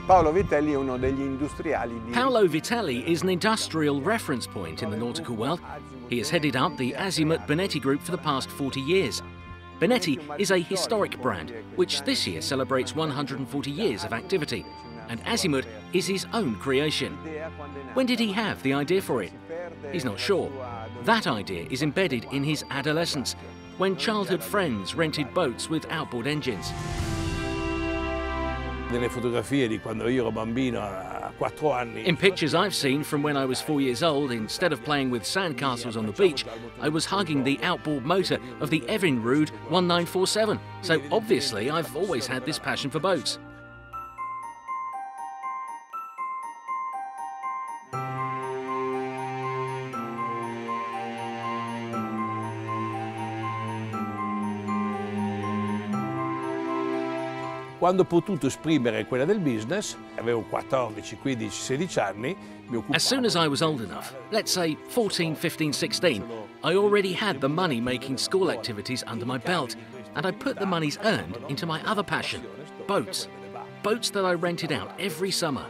Paolo Vitelli è uno degli industriali di... Paolo Vitelli is an industrial reference point in the nautical world. He has headed up the AZIMUT Bonetti Group for the past 40 years. Bonetti is a historic brand, which this year celebrates 140 years of activity, and AZIMUT is his own creation. When did he have the idea for it? He's not sure. That idea is embedded in his adolescence, when childhood friends rented boats with outboard engines. In pictures I've seen from when I was 4 years old, instead of playing with sandcastles on the beach, I was hugging the outboard motor of the Evinrude 1947. So obviously I've always had this passion for boats. Quando ho potuto esprimere quella del business, avevo 14, 15, 16 anni, mi occupavo. As soon as I was old enough, let's say 14, 15, 16, I already had the money-making school activities under my belt, and I put the monies earned into my other passion, boats. Boats that I rented out every summer.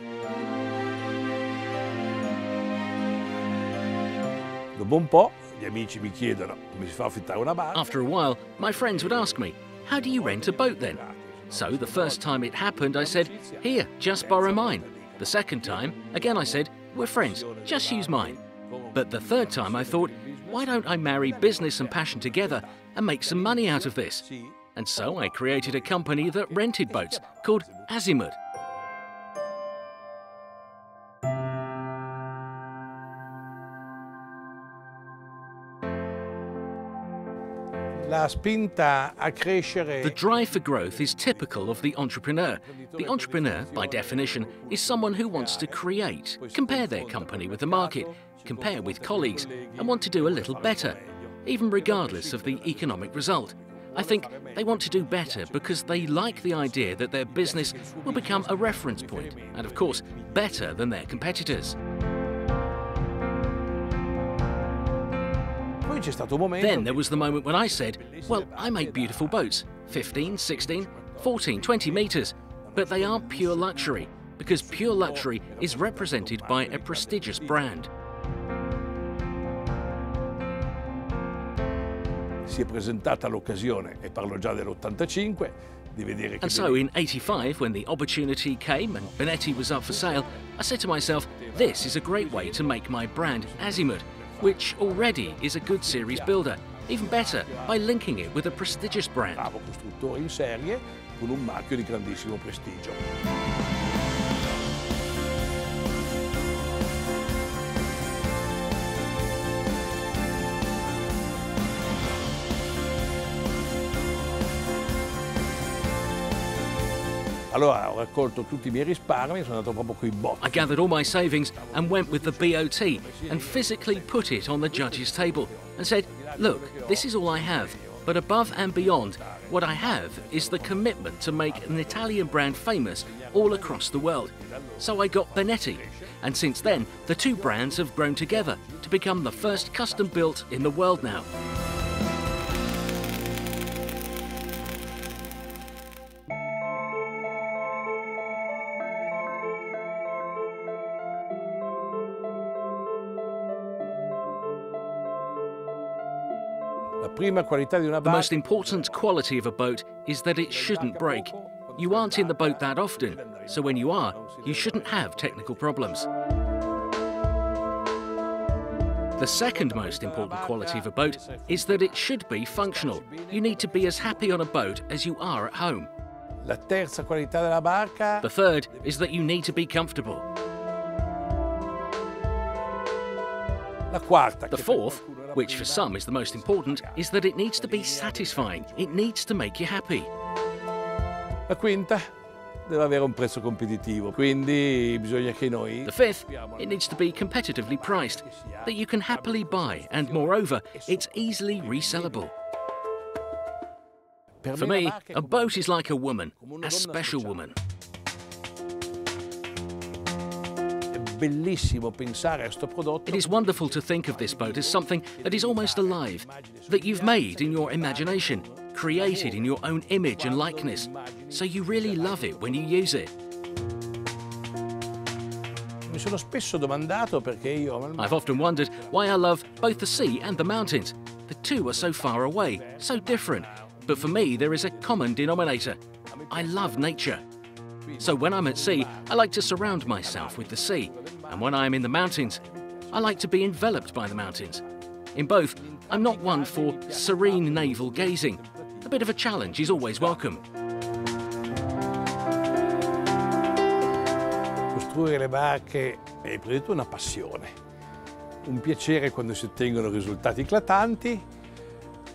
Dopo un po', gli amici mi chiedono come si fa a affittare una barca. After a while, my friends would ask me, how do you rent a boat then? So the first time it happened, I said, here, just borrow mine. The second time, again I said, we're friends, just use mine. But the third time I thought, why don't I marry business and passion together and make some money out of this? And so I created a company that rented boats called AZIMUT. The drive for growth is typical of the entrepreneur. The entrepreneur, by definition, is someone who wants to create, compare their company with the market, compare with colleagues, and want to do a little better, even regardless of the economic result. I think they want to do better because they like the idea that their business will become a reference point, and of course, better than their competitors. Then there was the moment when I said, well, I make beautiful boats, 15, 16, 14, 20 meters, but they aren't pure luxury, because pure luxury is represented by a prestigious brand. And so in '85, when the opportunity came and Bonetti was up for sale, I said to myself, this is a great way to make my brand AZIMUT, which already is a good series builder, even better by linking it with a prestigious brand. Allora ho raccolto tutti I miei risparmi e sono andato proprio coi botti. I gathered all my savings and went with the BOT and physically put it on the judge's table and said, look, this is all I have, but above and beyond, what I have is the commitment to make an Italian brand famous all across the world. So I got Bonetti, and since then, the two brands have grown together to become the first custom built in the world now. The most important quality of a boat is that it shouldn't break. You aren't in the boat that often, so when you are, you shouldn't have technical problems. The second most important quality of a boat is that it should be functional. You need to be as happy on a boat as you are at home. The third is that you need to be comfortable. The fourth, which for some is the most important, is that it needs to be satisfying. It needs to make you happy. La quinta deve avere un prezzo competitivo, quindi bisogna che noi... The fifth, it needs to be competitively priced, that you can happily buy, and moreover, it's easily resellable. For me, a boat is like a woman, a special woman. It is wonderful to think of this boat as something that is almost alive, that you've made in your imagination, created in your own image and likeness, so you really love it when you use it. Mi sono spesso domandato perché io... I've often wondered why I love both the sea and the mountains. The two are so far away, so different. But for me, there is a common denominator. I love nature. So when I'm at sea, I like to surround myself with the sea. And when I'm in the mountains, I like to be enveloped by the mountains. In both, I'm not one for serene navel gazing. A bit of a challenge is always welcome. Costruire le barche è prima di tutto una passione, un piacere quando si ottengono risultati eclatanti,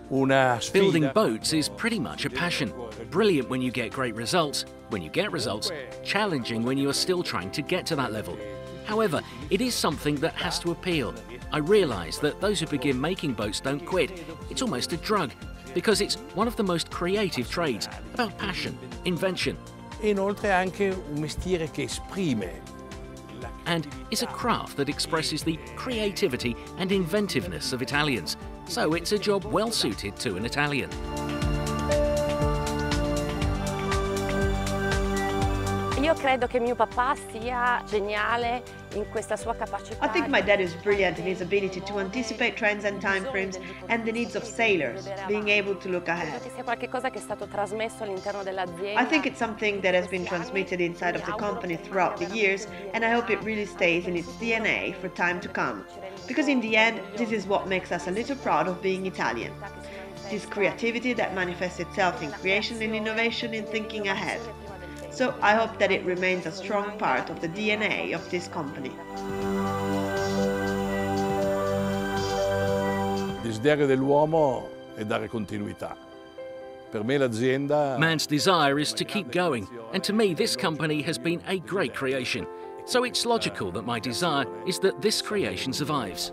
una sfida. Building boats is pretty much a passion. Brilliant when you get great results. When you get results, challenging when you are still trying to get to that level. However, it is something that has to appeal. I realise that those who begin making boats don't quit. It's almost a drug, because it's one of the most creative trades, about passion, invention. E inoltre anche un mestiere che esprime. And is a craft that expresses the creativity and inventiveness of Italians. So it's a job well suited to an Italian. Io credo che mio papà sia geniale in questa sua capacità. I think my dad is brilliant in his ability to anticipate trends and timeframes and the needs of sailors, being able to look ahead. Credo che sia qualcosa che è stato trasmesso all'interno dell'azienda. I think it's something that has been transmitted inside of the company throughout the years, and I hope it really stays in its DNA for time to come. Because in the end, this is what makes us a little proud of being Italian. This creativity that manifests itself in creation and innovation in thinking ahead. So I hope that it remains a strong part of the DNA of this company. Il desiderio dell'uomo è dare continuità. Per me l'azienda... Man's desire is to keep going, and to me this company has been a great creation. So it's logical that my desire is that this creation survives.